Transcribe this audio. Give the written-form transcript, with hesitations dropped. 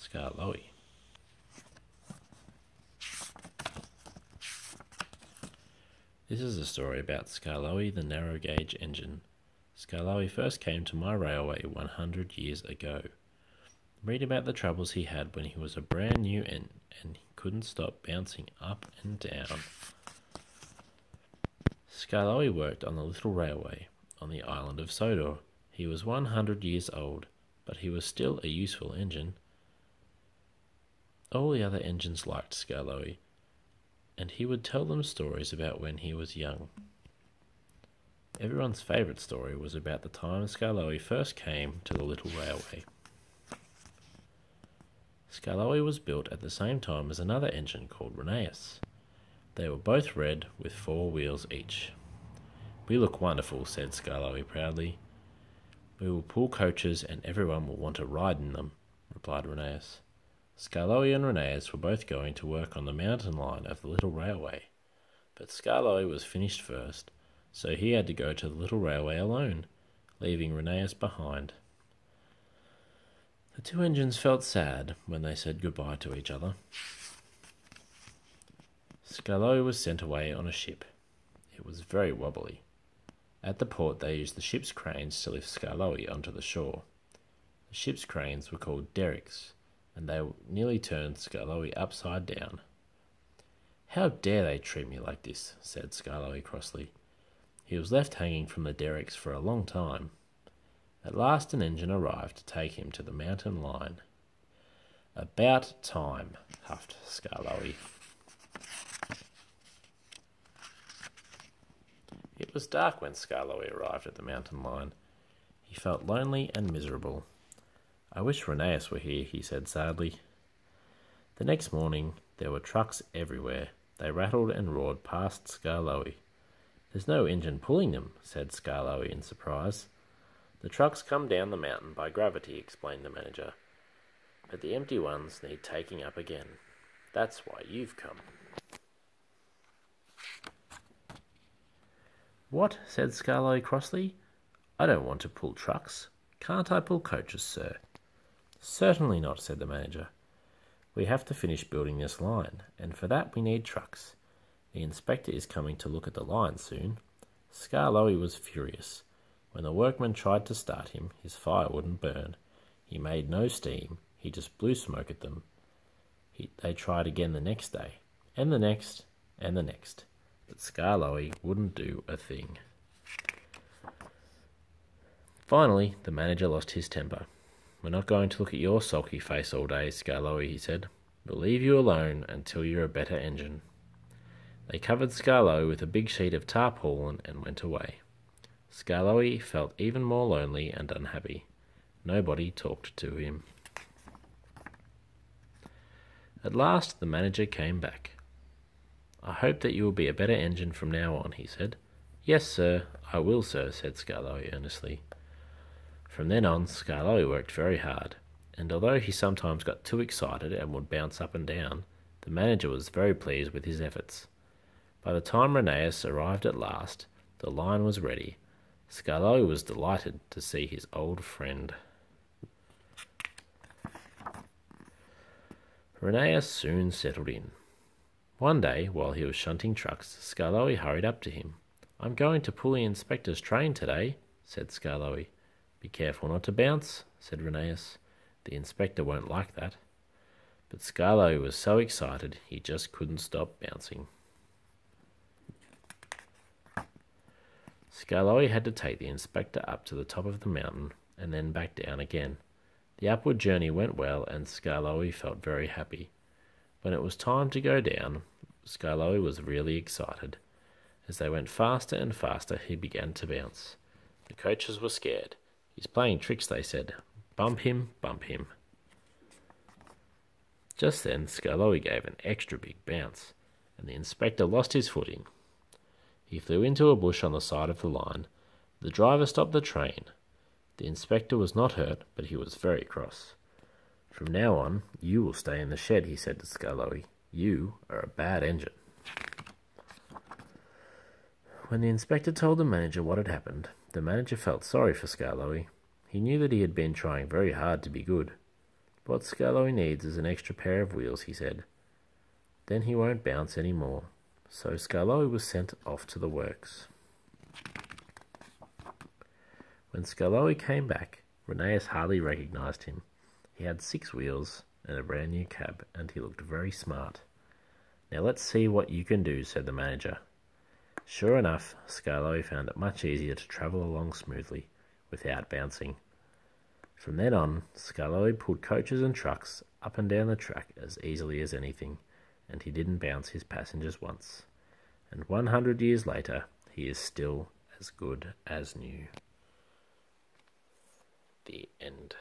Skarloey. This is a story about Skarloey, the narrow gauge engine. Skarloey first came to my railway 100 years ago. Read about the troubles he had when he was a brand new and he couldn't stop bouncing up and down. Skarloey worked on the little railway on the island of Sodor. He was 100 years old, but he was still a useful engine. All the other engines liked Skarloey, and he would tell them stories about when he was young. Everyone's favourite story was about the time Skarloey first came to the little railway. Skarloey was built at the same time as another engine called Rheneas. They were both red with 4 wheels each. "We look wonderful," said Skarloey proudly. "We will pull coaches and everyone will want to ride in them," replied Rheneas. Skarloey and Rheneas were both going to work on the mountain line of the little railway, but Skarloey was finished first, so he had to go to the little railway alone, leaving Rheneas behind. The 2 engines felt sad when they said goodbye to each other. Skarloey was sent away on a ship. It was very wobbly. At the port they used the ship's cranes to lift Skarloey onto the shore. The ship's cranes were called derricks, and they nearly turned Skarloey upside down. "How dare they treat me like this?" said Skarloey crossly. He was left hanging from the derricks for a long time. At last an engine arrived to take him to the mountain line. "About time," huffed Skarloey. It was dark when Skarloey arrived at the mountain line. He felt lonely and miserable. "I wish Rheneas were here," he said sadly. The next morning there were trucks everywhere. They rattled and roared past Skarloey. "There's no engine pulling them," said Skarloey in surprise. "The trucks come down the mountain by gravity," explained the manager. "But the empty ones need taking up again. That's why you've come." "What?" said Skarloey crossly. "I don't want to pull trucks. Can't I pull coaches, sir?" "Certainly not," said the manager. "We have to finish building this line, and for that we need trucks. The inspector is coming to look at the line soon." Skarloey was furious. When the workmen tried to start him, his fire wouldn't burn. He made no steam. He just blew smoke at them. They tried again the next day, and the next, and the next. But Skarloey wouldn't do a thing. Finally, the manager lost his temper. "We're not going to look at your sulky face all day, Skarloey," he said. "We'll leave you alone until you're a better engine." They covered Skarloey with a big sheet of tarpaulin and went away. Skarloey felt even more lonely and unhappy. Nobody talked to him. At last the manager came back. "I hope that you will be a better engine from now on," he said. "Yes, sir, I will, sir," said Skarloey earnestly. From then on, Skarloey worked very hard, and although he sometimes got too excited and would bounce up and down, the manager was very pleased with his efforts. By the time Rheneas arrived at last, the line was ready. Skarloey was delighted to see his old friend. Rheneas soon settled in. One day, while he was shunting trucks, Skarloey hurried up to him. "I'm going to pull the inspector's train today," said Skarloey. "Be careful not to bounce," said Rheneas. "The inspector won't like that." But Skarloey was so excited he just couldn't stop bouncing. Skarloey had to take the inspector up to the top of the mountain and then back down again. The upward journey went well and Skarloey felt very happy. When it was time to go down, Skarloey was really excited. As they went faster and faster, he began to bounce. The coaches were scared. "He's playing tricks," they said. "Bump him, bump him." Just then, Skarloey gave an extra big bounce, and the inspector lost his footing. He flew into a bush on the side of the line. The driver stopped the train. The inspector was not hurt, but he was very cross. "From now on, you will stay in the shed," he said to Skarloey. "You are a bad engine." When the inspector told the manager what had happened, the manager felt sorry for Skarloey. He knew that he had been trying very hard to be good. What Skarloey needs is an extra pair of wheels, he said. Then he won't bounce any more. So Skarloey was sent off to the works. When Skarloey came back, Rheneas hardly recognised him. He had 6 wheels and a brand new cab, and he looked very smart. Now let's see what you can do, said the manager. Sure enough, Skarloey found it much easier to travel along smoothly, without bouncing. From then on, Skarloey pulled coaches and trucks up and down the track as easily as anything, and he didn't bounce his passengers once. And 100 years later, he is still as good as new. The end.